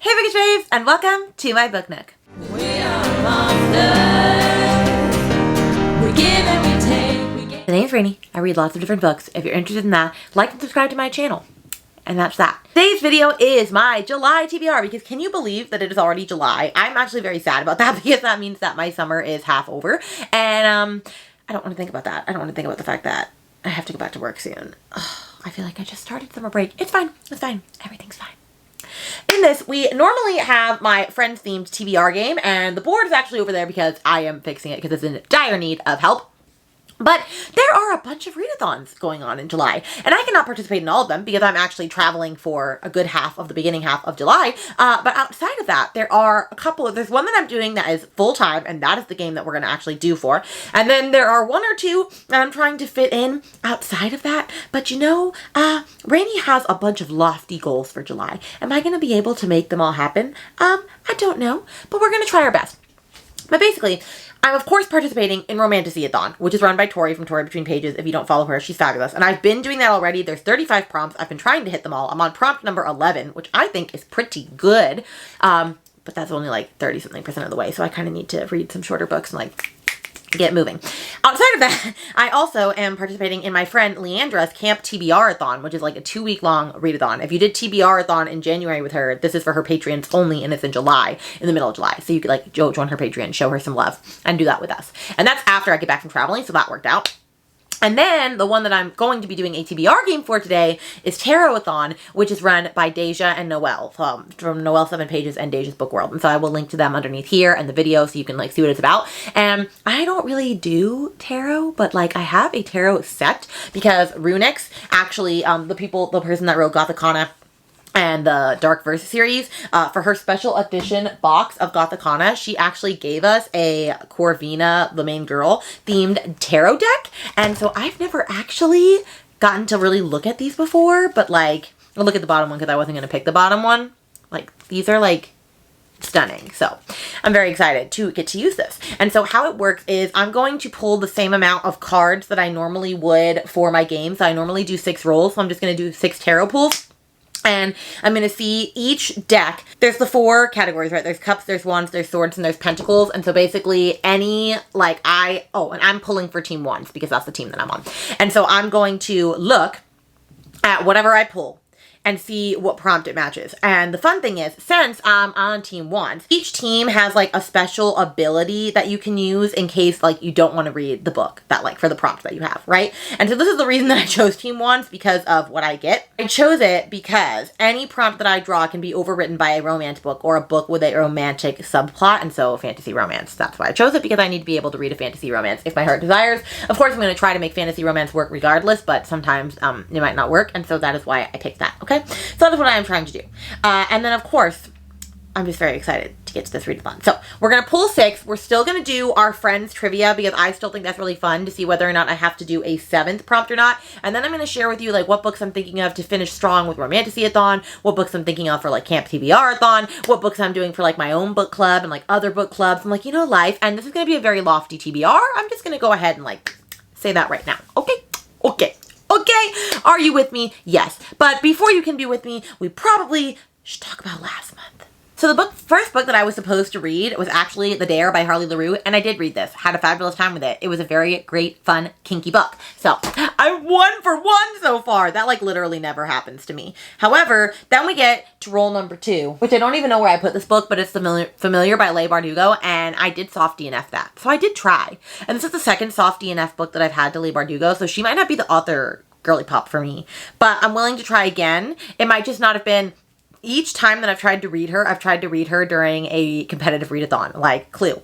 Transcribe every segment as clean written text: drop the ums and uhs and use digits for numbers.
Hey Bookish Babes, and welcome to my book nook. We are monsters. We give and we take. My name is Rainy. I read lots of different books. If you're interested in that, like and subscribe to my channel. And that's that. Today's video is my July TBR because can you believe that it is already July? I'm actually very sad about that because that means that my summer is half over. And I don't want to think about that. I don't want to think about the fact that I have to go back to work soon. Ugh, I feel like I just started summer break. It's fine. It's fine. Everything's fine. In this, we normally have my friends themed TBR game, and the board is actually over there because I am fixing it because it's in dire need of help. But there are a bunch of readathons going on in July, and I cannot participate in all of them because I'm actually traveling for a good half of the beginning half of July. But outside of that, there are a couple of, there's one that I'm doing that is full-time, and that is the game that we're going to actually do for. And then there are one or two that I'm trying to fit in outside of that. But you know, Rainy has a bunch of lofty goals for July. Am I going to be able to make them all happen? I don't know, but we're going to try our best. But basically, I'm of course participating in Romantasyathon, which is run by Tori from Tori Between Pages. If you don't follow her, she's fabulous. And I've been doing that already. There's 35 prompts. I've been trying to hit them all. I'm on prompt number 11, which I think is pretty good. But that's only like 30-something% of the way. So I kind of need to read some shorter books and like get moving. Outside of that, I also am participating in my friend Leandra's Camp TBR-A-Thon, which is like a 2-week-long readathon. If you did TBR-A-Thon in January with her, this is for her Patreons only, and it's in July, in the middle of July. So you could like join her Patreon, show her some love, and do that with us. And that's after I get back from traveling, so that worked out. And then the one that I'm going to be doing a TBR game for today is Tbrathon, which is run by Daijah and Noelle from Noelle 7 Pages and Daijah's Book World. And so I will link to them underneath here and the video so you can like see what it's about. And I don't really do tarot, but like I have a tarot set because Runix actually, the person that wrote Gothicana and the Dark Verse series, for her special edition box of Gothicana, she actually gave us a Corvina, the main girl, themed tarot deck. And so I've never actually gotten to really look at these before, but like, I'll look at the bottom one because I wasn't going to pick the bottom one. Like, these are like stunning. So I'm very excited to get to use this. And so how it works is I'm going to pull the same amount of cards that I normally would for my game. So I normally do 6 rolls. So I'm just going to do 6 tarot pulls. And I'm going to see each deck. There's the 4 categories, right? There's cups, there's wands, there's swords, and there's pentacles. And so basically any, like and I'm pulling for team wands because that's the team that I'm on. And so I'm going to look at whatever I pull and see what prompt it matches. And the fun thing is, since I'm on team wands, each team has like a special ability that you can use in case like you don't want to read the book that like for the prompt that you have, right? And so this is the reason that I chose team wands because of what I get. I chose it because any prompt that I draw can be overwritten by a romance book or a book with a romantic subplot, and so fantasy romance. That's why I chose it, because I need to be able to read a fantasy romance if my heart desires. Of course, I'm going to try to make fantasy romance work regardless, but sometimes it might not work, and so that is why I picked that, okay? So that is what I am trying to do. And then, of course, I'm just very excited to get to this readathon. So we're going to pull 6. We're still going to do our friends trivia because I still think that's really fun to see whether or not I have to do a 7th prompt or not. And then I'm going to share with you like what books I'm thinking of to finish strong with Romantasyathon, what books I'm thinking of for like Camp TBR-A-Thon, what books I'm doing for like my own book club and like other book clubs. I'm like, you know, life. And this is going to be a very lofty TBR. I'm just going to go ahead and like say that right now. Okay? Okay. Okay, are you with me? Yes. But before you can be with me, we probably should talk about last month. So the first book that I was supposed to read was actually The Dare by Harley LaRue, and I did read this. Had a fabulous time with it. It was a very great, fun, kinky book. So I'm 1 for 1 so far. That like literally never happens to me. However, then we get to roll number 2, which I don't even know where I put this book, but it's Familiar by Leigh Bardugo, and I did soft DNF that. So I did try. And this is the second soft DNF book that I've had to Leigh Bardugo, so she might not be the author girly pop for me, but I'm willing to try again. It might just not have been. Each time that I've tried to read her, I've tried to read her during a competitive readathon, like Clue,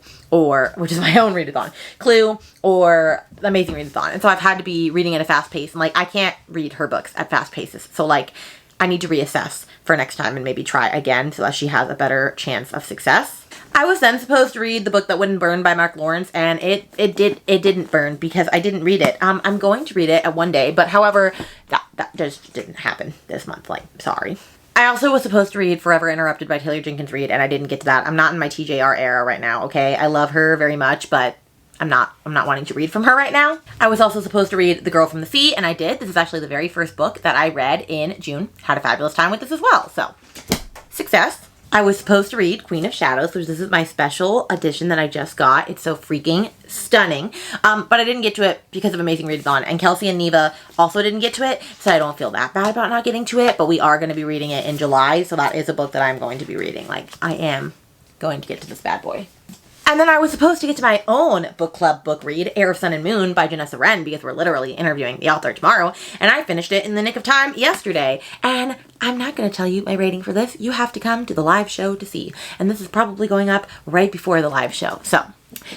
which is my own readathon, Clue, or Amazing Readathon. And so I've had to be reading at a fast pace, and like I can't read her books at fast paces. So like I need to reassess for next time and maybe try again so that she has a better chance of success. I was then supposed to read The Book That Wouldn't Burn by Mark Lawrence, and it didn't burn because I didn't read it. I'm going to read it at one day, but however, that just didn't happen this month. Like, sorry. I also was supposed to read Forever Interrupted by Taylor Jenkins Reid, and I didn't get to that. I'm not in my TJR era right now, okay? I love her very much, but I'm not wanting to read from her right now. I was also supposed to read The Girl from the Sea, and I did. This is actually the very first book that I read in June. Had a fabulous time with this as well, so success. I was supposed to read Queen of Shadows, which this is my special edition that I just got. It's so freaking stunning. But I didn't get to it because of Amazing Readathon. And Kelsey and Neva also didn't get to it, so I don't feel that bad about not getting to it. But we are going to be reading it in July, so that is a book that I'm going to be reading. Like, I am going to get to this bad boy. And then I was supposed to get to my own book club book read, Heir of Sun and Moon by Janessa Wren, because we're literally interviewing the author tomorrow. And I finished it in the nick of time yesterday. And I'm not going to tell you my rating for this. You have to come to the live show to see. And this is probably going up right before the live show. So,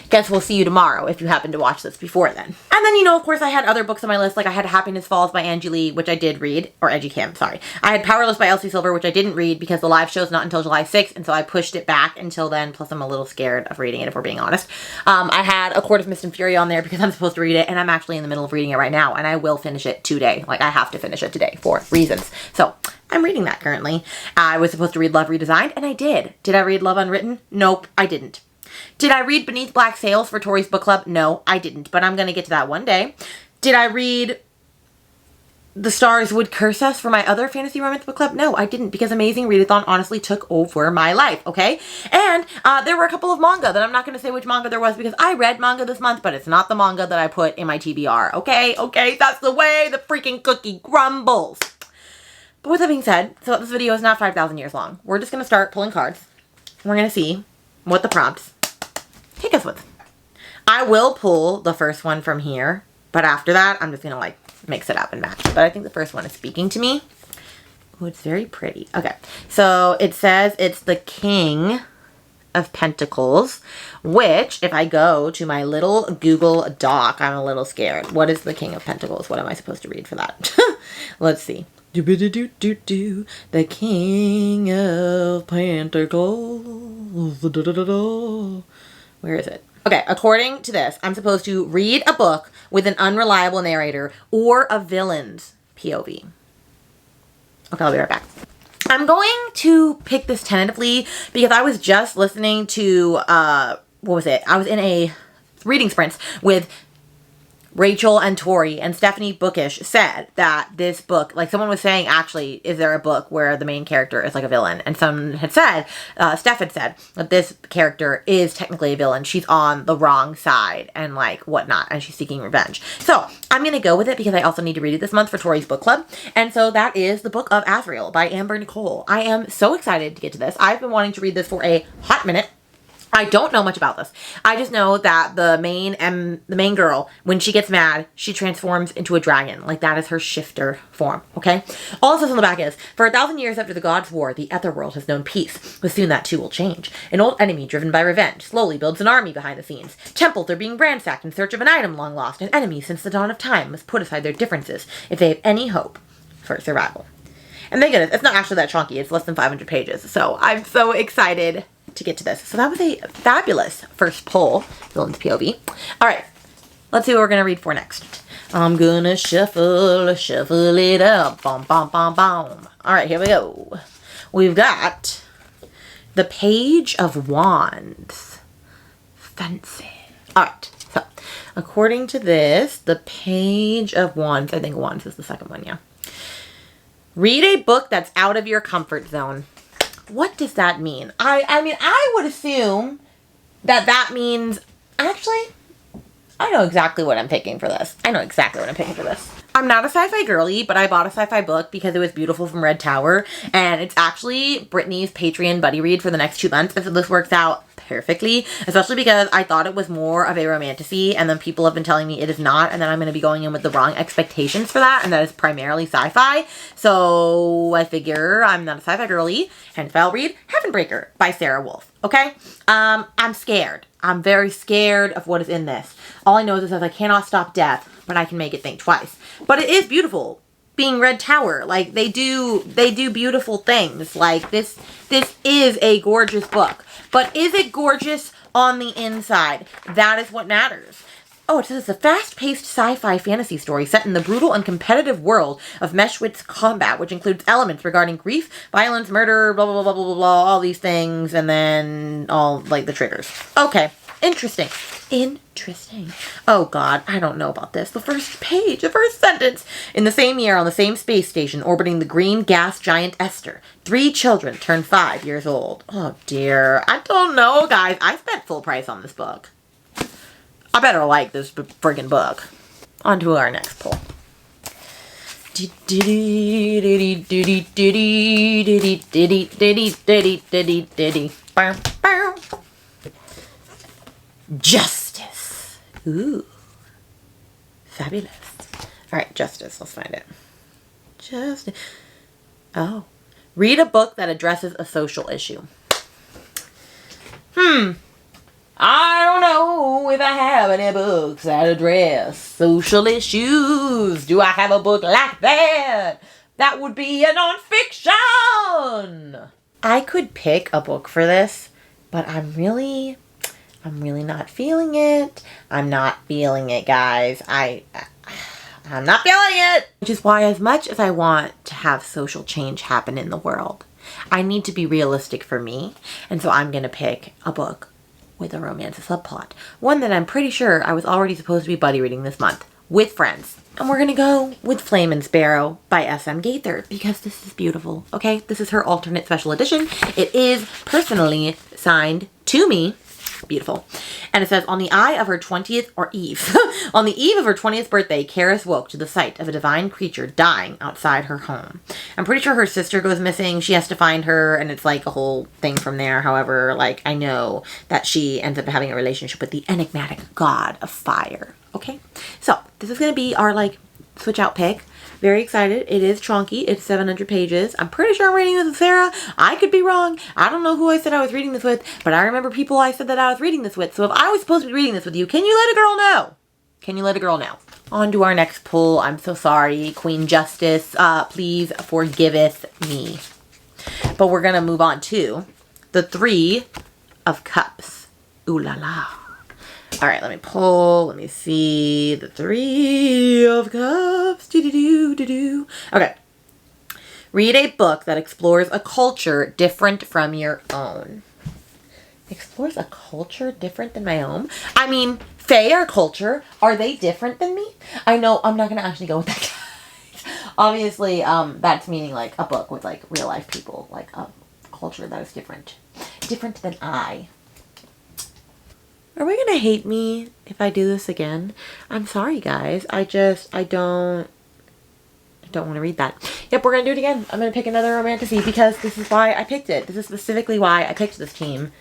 guess we'll see you tomorrow if you happen to watch this before then. And then, you know, of course, I had other books on my list. Like, I had Happiness Falls by Angie Lee, which I did read. Or Angie Kim, sorry. I had Powerless by Elsie Silver, which I didn't read because the live show's not until July 6th. And so I pushed it back until then. Plus, I'm a little scared of reading it, if we're being honest. I had A Court of Mist and Fury on there because I'm supposed to read it. And I'm actually in the middle of reading it right now. And I will finish it today. Like, I have to finish it today for reasons. So, I'm reading that currently. I was supposed to read Love Redesigned, and I did. Did I read Love Unwritten? Nope, I didn't. Did I read Beneath Black Sails for Tori's book club? No, I didn't, but I'm going to get to that one day. Did I read The Stars Would Curse Us for my other fantasy romance book club? No, I didn't, because Amazing Readathon honestly took over my life, okay? And there were a couple of manga that I'm not going to say which manga there was because I read manga this month, but it's not the manga that I put in my TBR, okay? Okay, that's the way the freaking cookie crumbles. But with that being said, so this video is not 5,000 years long. We're just going to start pulling cards. We're going to see what the prompts take us with. I will pull the first one from here, but after that, I'm just going to like mix it up and match. But I think the first one is speaking to me. Oh, it's very pretty. Okay, so it says it's the King of Pentacles, which if I go to my little Google Doc, I'm a little scared. What is the King of Pentacles? What am I supposed to read for that? Let's see. The King of Pentacles. Where is it? Okay, according to this, I'm supposed to read a book with an unreliable narrator or a villain's POV. Okay, I'll be right back. I'm going to pick this tentatively because I was just listening to, what was it? I was in a reading sprint with Rachel and Tori, and Stephanie Bookish said that this book, like someone was saying, actually, is there a book where the main character is like a villain? And someone had said, Steph had said that this character is technically a villain. She's on the wrong side and like whatnot, and she's seeking revenge. So I'm going to go with it because I also need to read it this month for Tori's book club. And so that is The Book of Azrael by Amber Nicole. I am so excited to get to this. I've been wanting to read this for a hot minute. I don't know much about this. I just know that the main girl, when she gets mad, she transforms into a dragon. Like, that is her shifter form, okay? All it says on the back is, for 1,000 years after the gods' war, the Etherworld has known peace, but soon that too will change. An old enemy driven by revenge slowly builds an army behind the scenes. Temples are being ransacked in search of an item long lost, and enemies since the dawn of time must put aside their differences if they have any hope for survival. And thank goodness, it's not actually that chunky. It's less than 500 pages, so I'm so excited to get to this. So that was a fabulous first pull, villain's POV. All right, let's see what we're gonna read for next. I'm gonna shuffle it up. Bom, bom, bom, bom. All right, here we go. We've got the Page of Wands. Fancy. All right, so according to this, the Page of Wands, I think Wands is the second one, yeah. Read a book that's out of your comfort zone. What does that mean? I mean, I would assume that that means, actually, I know exactly what I'm picking for this. I'm not a sci-fi girly, but I bought a sci-fi book because it was beautiful from Red Tower, and it's actually Brittany's Patreon buddy read for the next 2 months, and so this works out perfectly, especially because I thought it was more of a romantasy, and then people have been telling me it is not, and then I'm going to be going in with the wrong expectations for that, and that is primarily sci-fi. So I figure I'm not a sci-fi girly, hence I'll read Heavenbreaker by Sarah Wolf. Okay? I'm scared. I'm very scared of what is in this. All I know is it says I cannot stop death, but I can make it think twice. But it is beautiful. Being Red Tower, like they do beautiful things. Like this is a gorgeous book. But is it gorgeous on the inside? That is what matters. Oh, it says it's a fast-paced sci-fi fantasy story set in the brutal and competitive world of Meshwitz combat, which includes elements regarding grief, violence, murder, blah, blah, blah, blah, blah, blah, all these things, and then all, like, the triggers. Okay, interesting. Interesting. Oh God, I don't know about this. The first page, the first sentence. In the same year, on the same space station, orbiting the green gas giant Esther, 3 children turned 5 years old. Oh dear. I don't know, guys. I spent full price on this book. I better like this friggin' book. On to our next poll. Justice. Ooh. Fabulous. Alright, Justice. Let's find it. Justice. Oh. Read a book that addresses a social issue. I don't know if I have any books that address social issues. Do I have a book like that? That would be a nonfiction. I could pick a book for this, but I'm really not feeling it. I'm not feeling it, guys. I'm not feeling it. Which is why, as much as I want to have social change happen in the world, I need to be realistic for me. And so I'm going to pick a book with a romance subplot. One that I'm pretty sure I was already supposed to be buddy reading this month with friends. And we're going to go with Flame and Sparrow by S.M. Gaither because this is beautiful, okay? This is her alternate special edition. It is personally signed to me. Beautiful. And it says, on the eve of her 20th birthday, Karis woke to the sight of a divine creature dying outside her home. I'm pretty sure her sister goes missing. She has to find her, and it's like a whole thing from there. However, like, I know that she ends up having a relationship with the enigmatic god of fire. Okay? So, this is going to be our, like, switch out pick. Very excited. It is chunky. It's 700 pages. I'm pretty sure I'm reading this with Sarah. I could be wrong. I don't know who I said I was reading this with, but I remember people I said that I was reading this with. So if I was supposed to be reading this with you, can you let a girl know? Can you let a girl know? On to our next pull. I'm so sorry. Queen Justice, please forgiveth me. But we're going to move on to the 3 of Cups. Ooh la la. All right, let me pull. Let me see. The 3 of Cups. Do-do-do-do-do. Okay. Read a book that explores a culture different from your own. Explores a culture different than my own? I mean, Fae are culture. Are they different than me? I know I'm not going to actually go with that, guys. Obviously, that's meaning like a book with like real life people. Like a culture that is different. Different than I. Are we gonna hate me if I do this again? I'm sorry, guys. I don't want to read that. Yep, we're gonna do it again. I'm gonna pick another romantasy because this is why I picked it. This is specifically why I picked this team.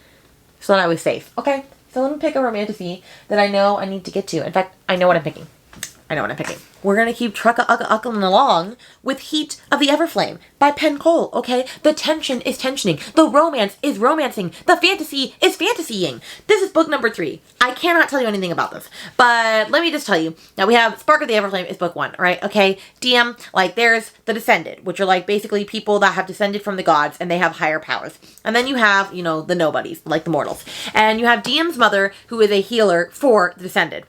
So that I was safe. Okay, so let me pick a romantasy that I know I need to get to. In fact, I know what I'm picking. We're going to keep trucking along with Heat of the Everflame by Penn Cole, okay? The tension is tensioning. The romance is romancing. The fantasy is fantasying. This is book number 3. I cannot tell you anything about this, but let me just tell you. Now, we have Spark of the Everflame is book 1, right? Okay, DM, like, there's the Descended, which are, like, basically people that have descended from the gods, and they have higher powers. And then you have, you know, the nobodies, like the mortals. And you have DM's mother, who is a healer for the Descended.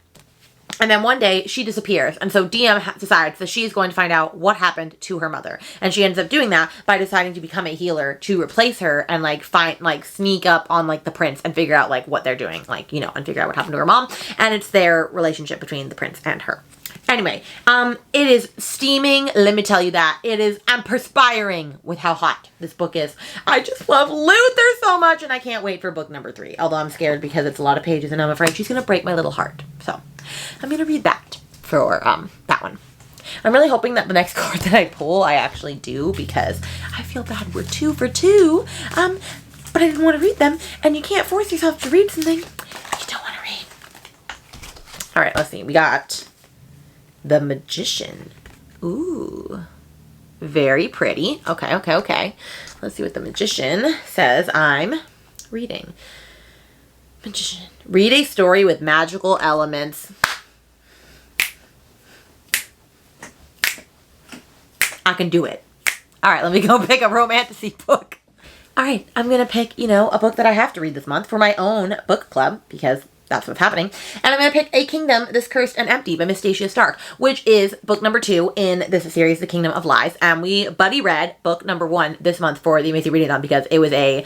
And then one day she disappears. And so DM decides that she's going to find out what happened to her mother. And she ends up doing that by deciding to become a healer to replace her and sneak up on like the prince and figure out like what they're doing. Like, you know, and figure out what happened to her mom. And it's their relationship between the prince and her. Anyway, it is steaming. Let me tell you that. I'm perspiring with how hot this book is. I just love Luther so much and I can't wait for book number 3. Although I'm scared because it's a lot of pages and I'm afraid she's going to break my little heart. So I'm going to read that for that one. I'm really hoping that the next card that I pull, I actually do because I feel bad we're 2 for 2. But I didn't want to read them and you can't force yourself to read something you don't want to read. All right, let's see. We got The Magician. Ooh, very pretty. Okay. Let's see what The Magician says I'm reading. Magician. Read a story with magical elements. I can do it. All right, let me go pick a romantasy book. All right, I'm going to pick, you know, a book that I have to read this month for my own book club because that's what's happening. And I'm going to pick A Kingdom, This Cursed and Empty by Miss Daijah Stark, which is book number 2 in this series, The Kingdom of Lies. And we buddy read book number 1 this month for the Amazing Readathon because it was a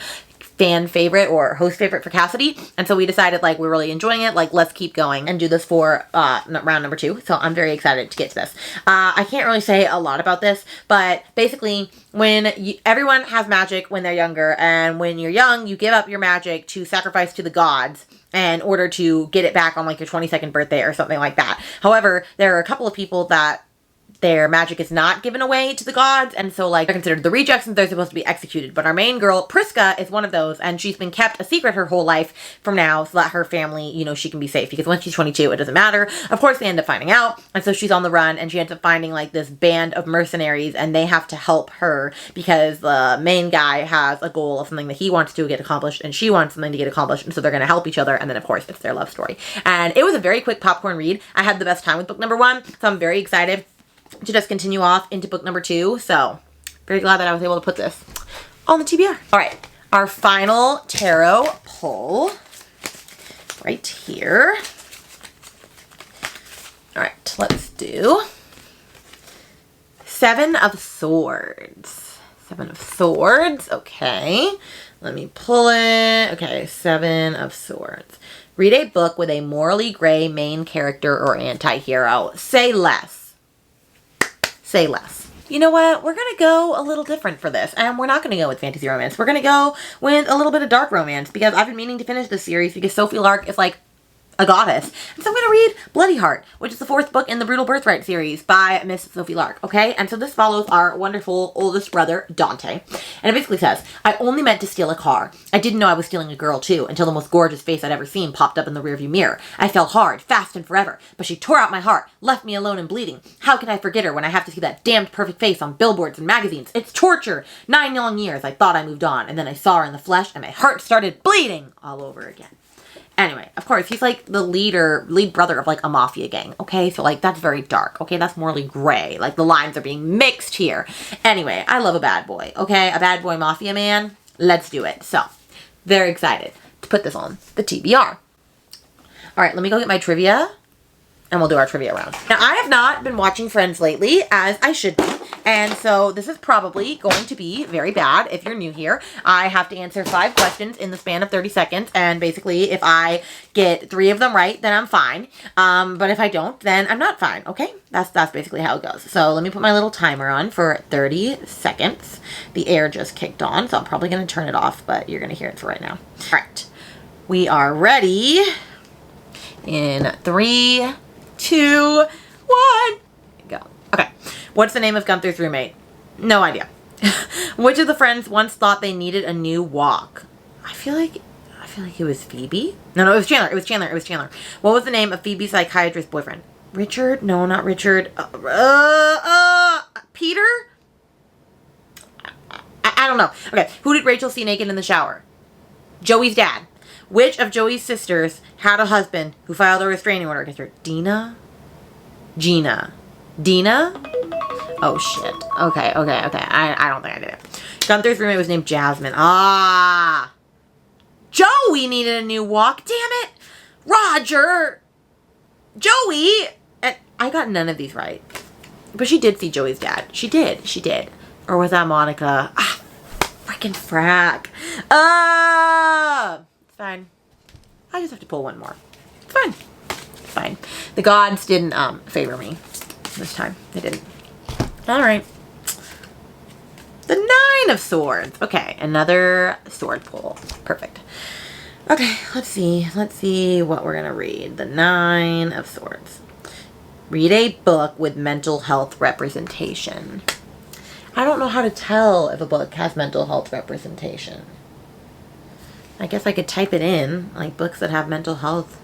fan favorite or host favorite for Cassidy. And so we decided like we're really enjoying it. Like let's keep going and do this for round number 2. So I'm very excited to get to this. I can't really say a lot about this, but basically when everyone has magic when they're younger, and when you're young, you give up your magic to sacrifice to the gods in order to get it back on like your 22nd birthday or something like that. However, there are a couple of people that their magic is not given away to the gods, and so like they're considered the rejects and they're supposed to be executed. But our main girl, Priska, is one of those, and she's been kept a secret her whole life from now so that her family, you know, she can be safe, because once she's 22, it doesn't matter. Of course, they end up finding out, and so she's on the run, and she ends up finding like this band of mercenaries, and they have to help her because the main guy has a goal of something that he wants to get accomplished, and she wants something to get accomplished, and so they're going to help each other, and then of course, it's their love story. And it was a very quick popcorn read. I had the best time with book number 1, so I'm very excited to just continue off into book number 2. So very glad that I was able to put this on the TBR. All right, our final tarot pull right here. All right, let's do 7 of Swords. 7 of Swords. Okay, let me pull it. Okay, 7 of Swords. Read a book with a morally gray main character or anti-hero. Say less. Say less. You know what? We're going to go a little different for this. And we're not going to go with fantasy romance. We're going to go with a little bit of dark romance, because I've been meaning to finish this series because Sophie Lark is like a goddess. And so I'm going to read Bloody Heart, which is the 4th book in the Brutal Birthright series by Miss Sophie Lark, okay? And so this follows our wonderful oldest brother, Dante. And it basically says, I only meant to steal a car. I didn't know I was stealing a girl, too, until the most gorgeous face I'd ever seen popped up in the rearview mirror. I fell hard, fast, and forever, but she tore out my heart, left me alone and bleeding. How can I forget her when I have to see that damned perfect face on billboards and magazines? It's torture! 9 long years I thought I moved on, and then I saw her in the flesh, and my heart started bleeding all over again. Anyway, of course, he's like the lead brother of like a mafia gang, okay? So like, that's very dark, okay? That's morally gray. Like, the lines are being mixed here. Anyway, I love a bad boy, okay? A bad boy mafia man. Let's do it. So, very excited to put this on the TBR. All right, let me go get my trivia, and we'll do our trivia round. Now, I have not been watching Friends lately, as I should be. And so this is probably going to be very bad if you're new here. I have to answer 5 questions in the span of 30 seconds. And basically, if I get 3 of them right, then I'm fine. But if I don't, then I'm not fine. Okay? That's basically how it goes. So let me put my little timer on for 30 seconds. The air just kicked on, so I'm probably going to turn it off, but you're going to hear it for right now. All right. We are ready. In 3, 2, 1. Go. Okay. What's the name of Gunther's roommate? No idea. Which of the friends once thought they needed a new walk? I feel like it was Phoebe. No, it was Chandler. It was Chandler. What was the name of Phoebe's psychiatrist boyfriend? Richard? No, not Richard. Peter? I don't know. Okay. Who did Rachel see naked in the shower? Joey's dad. Which of Joey's sisters had a husband who filed a restraining order against her? Dina? Gina? Dina? Oh, shit. Okay. I don't think I did it. Gunther's roommate was named Jasmine. Ah! Joey needed a new walk. Damn it! Roger! Joey! And I got none of these right. But she did see Joey's dad. She did. Or was that Monica? Ah! Freaking frack. It's fine. I just have to pull one more. It's fine. It's fine. The gods didn't favor me this time. They didn't. All right. The 9 of Swords. Okay, another sword pull. Perfect. Okay, let's see what we're gonna read. The 9 of Swords. Read a book with mental health representation. I don't know how to tell if a book has mental health representation. I guess I could type it in, like books that have mental health.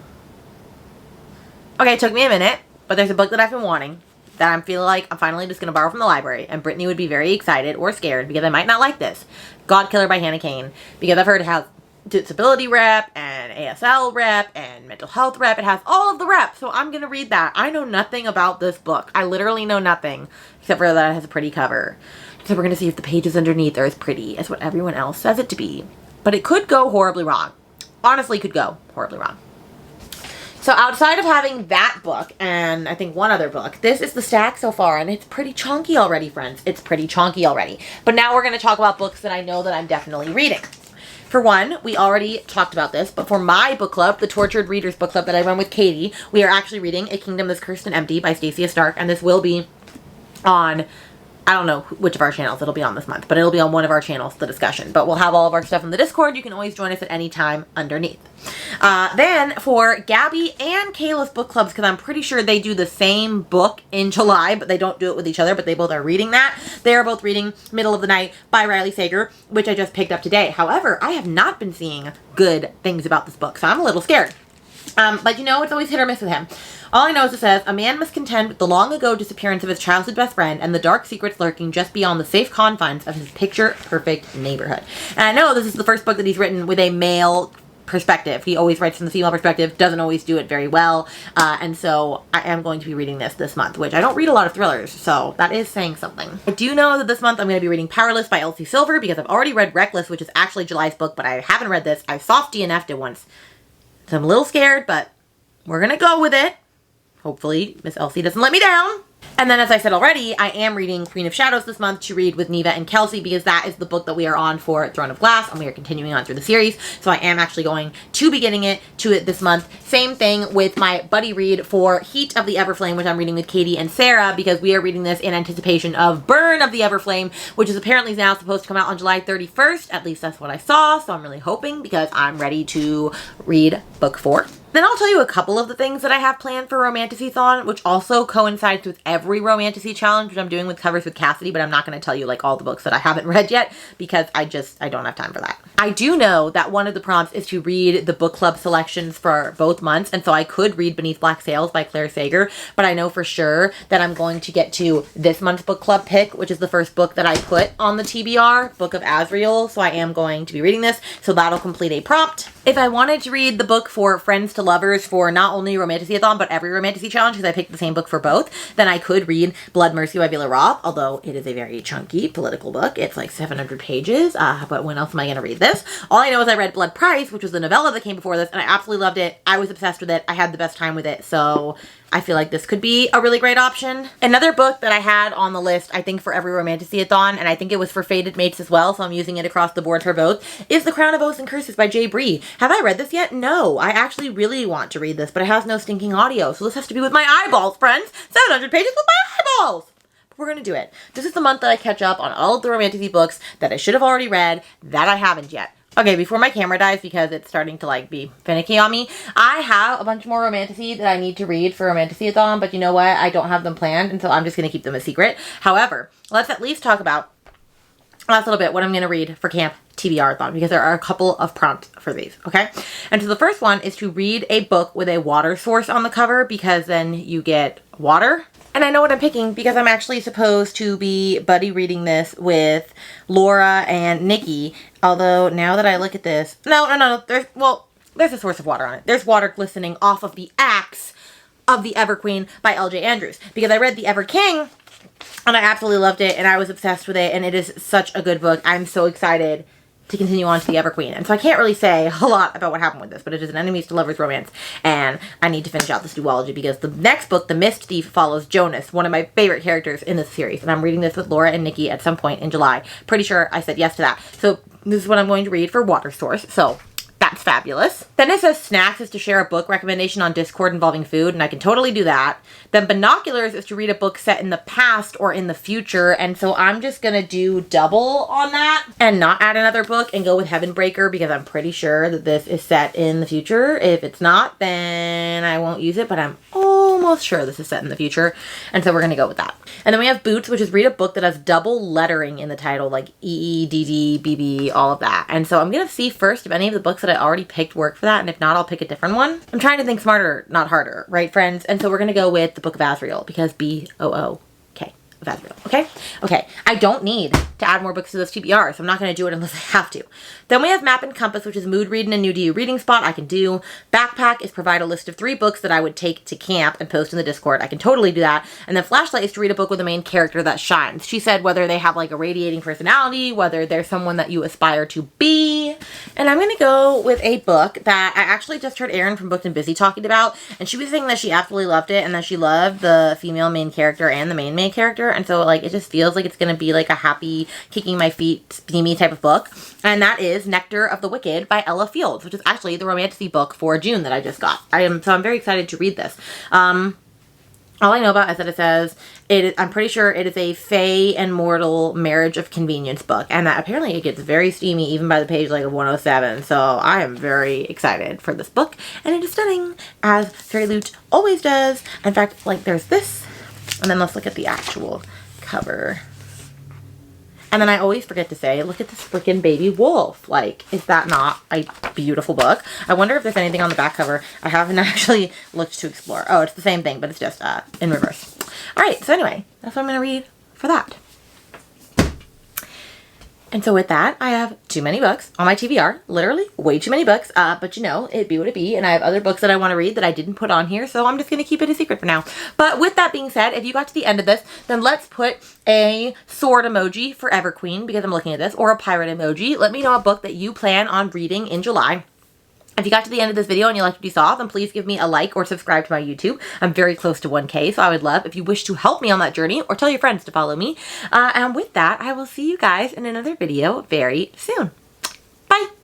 Okay, it took me a minute, but there's a book that I've been wanting that I'm feeling like I'm finally just going to borrow from the library, and Brittany would be very excited or scared because I might not like this. God Killer by Hannah Kane, because I've heard it has disability rep and ASL rep and mental health rep. It has all of the reps, so I'm going to read that. I know nothing about this book. I literally know nothing, except for that it has a pretty cover. So we're going to see if the pages underneath are as pretty as what everyone else says it to be. But it could go horribly wrong. Honestly, could go horribly wrong. So outside of having that book, and I think one other book, this is the stack so far, and it's pretty chunky already, friends. It's pretty chunky already. But now we're going to talk about books that I know that I'm definitely reading. For one, we already talked about this, but for my book club, the Tortured Readers book club that I run with Katie, we are actually reading A Kingdom Is Cursed and Empty by Stacia Stark, and this will be on, I don't know which of our channels it'll be on this month, but it'll be on one of our channels, the discussion. But we'll have all of our stuff in the Discord. You can always join us at any time underneath. Then for Gabby and Kayla's book clubs, because I'm pretty sure they do the same book in July, but they don't do it with each other, but they both are reading that. They are both reading Middle of the Night by Riley Sager, which I just picked up today. However, I have not been seeing good things about this book, so I'm a little scared. But you know, it's always hit or miss with him. All I know is it says, a man must contend with the long ago disappearance of his childhood best friend and the dark secrets lurking just beyond the safe confines of his picture-perfect neighborhood. And I know this is the first book that he's written with a male perspective. He always writes from the female perspective, doesn't always do it very well. And so I am going to be reading this month, which I don't read a lot of thrillers, so that is saying something. I do know that this month I'm going to be reading Powerless by Elsie Silver because I've already read Reckless, which is actually July's book, but I haven't read this. I soft DNF'd it once. So I'm a little scared, but we're going to go with it. Hopefully, Miss Elsie doesn't let me down. And then, as I said already, I am reading Queen of Shadows this month to read with Neva and Kelsey because that is the book that we are on for Throne of Glass, and we are continuing on through the series. So I am actually going to be getting it this month. Same thing with my buddy read for Heat of the Everflame, which I'm reading with Katie and Sarah because we are reading this in anticipation of Burn of the Everflame, which is apparently now supposed to come out on July 31st. At least that's what I saw, so I'm really hoping because I'm ready to read book 4. Then I'll tell you a couple of the things that I have planned for Romantasyathon, which also coincides with every Romantasy challenge, which I'm doing with Covers with Cassidy, but I'm not going to tell you like all the books that I haven't read yet because I don't have time for that. I do know that one of the prompts is to read the book club selections for both months, and so I could read Beneath Black Sails by Claire Sager, but I know for sure that I'm going to get to this month's book club pick, which is the first book that I put on the TBR, Book of Azriel, so I am going to be reading this, so that'll complete a prompt. If I wanted to read the book for Friends to Lovers for not only Romantasyathon, but every Romantasy challenge, because I picked the same book for both, then I could read Blood Mercy by Vila Roth, although it is a very chunky political book. It's like 700 pages, but when else am I going to read this? All I know is I read Blood Price, which was the novella that came before this, and I absolutely loved it. I was obsessed with it. I had the best time with it, so I feel like this could be a really great option. Another book that I had on the list, I think for every Romantasyathon, and I think it was for Fated Mates as well, so I'm using it across the board for both, is The Crown of Oaths and Curses by Jay Bree. Have I read this yet? No. I actually really want to read this, but it has no stinking audio, so this has to be with my eyeballs, friends. 700 pages with my eyeballs! But we're gonna do it. This is the month that I catch up on all of the Romantasy books that I should have already read that I haven't yet. Okay, before my camera dies because it's starting to like be finicky on me, I have a bunch more Romantasy that I need to read for Romantasyathon, but you know what? I don't have them planned, and so I'm just going to keep them a secret. However, let's at least talk about last little bit what I'm going to read for Camp TBR-Thon because there are a couple of prompts for these, okay? And so the first one is to read a book with a water source on the cover because then you get water. And I know what I'm picking because I'm actually supposed to be buddy reading this with Laura and Nikki. Although now that I look at this, no. There's a source of water on it. There's water glistening off of the axe of the Ever Queen by L.J. Andrews because I read The Ever King and I absolutely loved it and I was obsessed with it and it is such a good book. I'm so excited to continue on to The Ever Queen. And so I can't really say a lot about what happened with this, but it is an enemies to lovers romance, and I need to finish out this duology because the next book, The Mist Thief, follows Jonas, one of my favorite characters in this series, and I'm reading this with Laura and Nikki at some point in July. Pretty sure I said yes to that. So this is what I'm going to read for Water Source, so that's fabulous. Then it says Snacks is to share a book recommendation on Discord involving food, and I can totally do that. Then Binoculars is to read a book set in the past or in the future, and so I'm just gonna do double on that and not add another book and go with Heavenbreaker because I'm pretty sure that this is set in the future. If it's not, then I won't use it, but I'm almost sure this is set in the future, and so we're gonna go with that. And then we have Boots, which is read a book that has double lettering in the title, like EE, DD, BB, all of that. And so I'm gonna see first if any of the books that I already picked work for that, and if not, I'll pick a different one. I'm trying to think smarter, not harder, right, friends? And so we're gonna go with the Book of Azriel because B-O-O-K of Azriel, okay? Okay, I don't need to add more books to this TBR, so I'm not going to do it unless I have to. Then we have Map and Compass, which is mood reading and new to you reading spot. I can do. Backpack is provide a list of 3 books that I would take to camp and post in the Discord. I can totally do that. And then Flashlight is to read a book with a main character that shines. She said whether they have like a radiating personality, whether they're someone that you aspire to be. And I'm going to go with a book that I actually just heard Erin from Booked and Busy talking about, and she was saying that she absolutely loved it and that she loved the female main character and the main character, and so like it just feels like it's gonna be like a happy, kicking my feet, steamy type of book. And that is Nectar of the Wicked by Ella Fields, which is actually the romantasy book for June that I just got. I'm very excited to read this. All I know about is that it says I'm pretty sure it is a fae and mortal marriage of convenience book, and that apparently it gets very steamy even by the page like of 107. So I am very excited for this book, and it is stunning as Fairy Loot always does. In fact, like there's this, and then let's look at the actual cover. And then I always forget to say, look at this freaking baby wolf. Like, is that not a beautiful book? I wonder if there's anything on the back cover. I haven't actually looked to explore. Oh, it's the same thing, but it's just in reverse. All right, so anyway, that's what I'm going to read for that. And so with that, I have too many books on my TBR, literally way too many books, but you know, it be what it be, and I have other books that I want to read that I didn't put on here, so I'm just going to keep it a secret for now. But with that being said, if you got to the end of this, then let's put a sword emoji for Everqueen, because I'm looking at this, or a pirate emoji. Let me know a book that you plan on reading in July. If you got to the end of this video and you liked what you saw, then please give me a like or subscribe to my YouTube. I'm very close to 1K, so I would love if you wish to help me on that journey or tell your friends to follow me. And with that, I will see you guys in another video very soon. Bye!